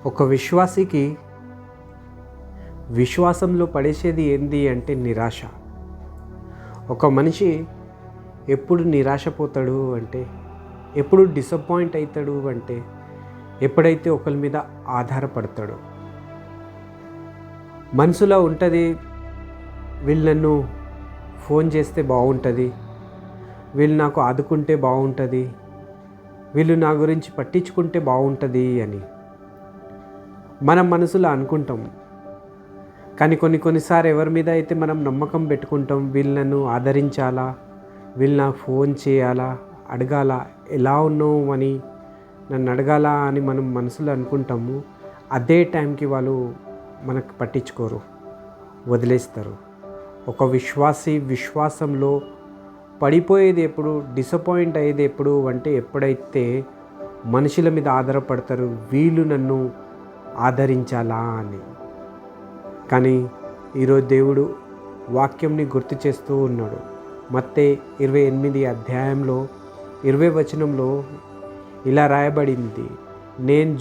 ఒక విశ్వాసికి విశ్వాసంలో పడేసేది ఏంది అంటే నిరాశ. ఒక మనిషి ఎప్పుడు నిరాశపోతాడు అంటే, ఎప్పుడు డిసప్పాయింట్ అవుతాడు అంటే, ఎప్పుడైతే ఒకరి మీద ఆధారపడతాడో. మనసులో ఉంటుంది, వీళ్ళు నన్ను ఫోన్ చేస్తే బాగుంటుంది, వీళ్ళు నాకు ఆదుకుంటే బాగుంటుంది, వీళ్ళు నా గురించి పట్టించుకుంటే బాగుంటుంది అని మనం మనసులో అనుకుంటాం. కానీ కొన్నిసార్లు ఎవరి మీద అయితే మనం నమ్మకం పెట్టుకుంటాం, వీళ్ళను ఆదరించాలా, వీళ్ళు నాకు ఫోన్ చేయాలా, అడగాల, ఎలా ఉన్నావు అని నన్ను అడగాల అని మనం మనసులో అనుకుంటాము. అదే టైంకి వాళ్ళు మనకు పట్టించుకోరు, వదిలేస్తారు. ఒక విశ్వాసి విశ్వాసంలో పడిపోయేది ఎప్పుడు, డిసప్పాయింట్ అయ్యేది ఎప్పుడు అంటే, ఎప్పుడైతే మనుషుల మీద ఆధారపడతారు, వీళ్ళు నన్ను ఆదరించాలా అని. కానీ ఈరోజు దేవుడు వాక్యంని గుర్తు చేస్తూ ఉన్నాడు. మత్తయి 28 అధ్యాయంలో 20 వచనంలో ఇలా రాయబడింది, నేను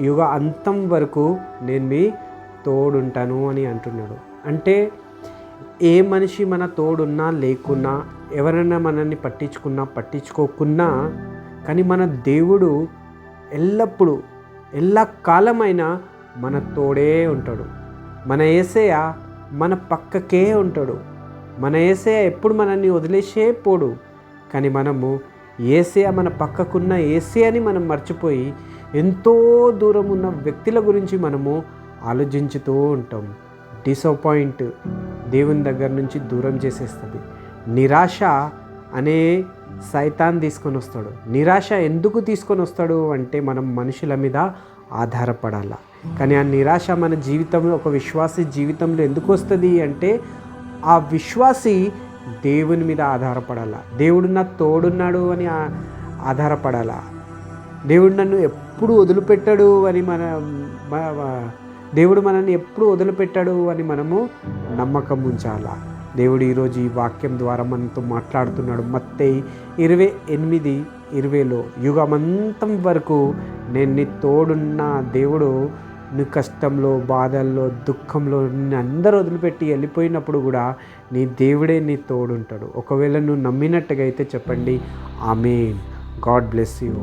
యుగ అంతం వరకు నేను మీ తోడుంటాను అని అంటున్నాడు. అంటే ఏ మనిషి మన తోడున్నా లేకున్నా, ఎవరైనా మనల్ని పట్టించుకోకున్నా, కానీ మన దేవుడు ఎల్లప్పుడూ ఎల్లకాలమైనా మన తోడే ఉంటాడు. మన యేసయ్య మన పక్కకే ఉంటాడు. మన యేసయ్య ఎప్పుడు మనల్ని వదిలేసే పోడు. కానీ మనము యేసయ్య మన పక్కకున్న యేసయ్యని మనం మర్చిపోయి ఎంతో దూరం ఉన్న వ్యక్తుల గురించి మనము ఆలోచించుతూ ఉంటాం. డిసప్పాయింట్ దేవుని దగ్గర నుంచి దూరం చేసేస్తుంది. నిరాశ అనే సైతాన్ తీసుకొని వస్తాడు. నిరాశ ఎందుకు తీసుకొని వస్తాడు అంటే, మనం మనుషుల మీద ఆధారపడాల. కానీ ఆ నిరాశ మన జీవితంలో, ఒక విశ్వాసి జీవితంలో ఎందుకు వస్తుంది అంటే, ఆ విశ్వాసి దేవుని మీద ఆధారపడాల. దేవుడు నా తోడున్నాడు అని ఆధారపడాల. దేవుడు నన్ను ఎప్పుడు వదిలిపెట్టాడు అని దేవుడు మనల్ని ఎప్పుడు వదిలిపెట్టాడు అని మనము నమ్మకం ఉంచాలా. దేవుడు ఈరోజు ఈ వాక్యం ద్వారా మనతో మాట్లాడుతున్నాడు. మత్తయి 28:20 యుగమంతం వరకు నేను నీ తోడున్న దేవుడు, నీ కష్టంలో, బాధల్లో, దుఃఖంలో నిన్ను అందరూ వదిలిపెట్టి వెళ్ళిపోయినప్పుడు కూడా నీ దేవుడే నీ తోడుంటాడు. ఒకవేళ నువ్వు నమ్మినట్టుగా అయితే చెప్పండి ఆమేన్. God bless you.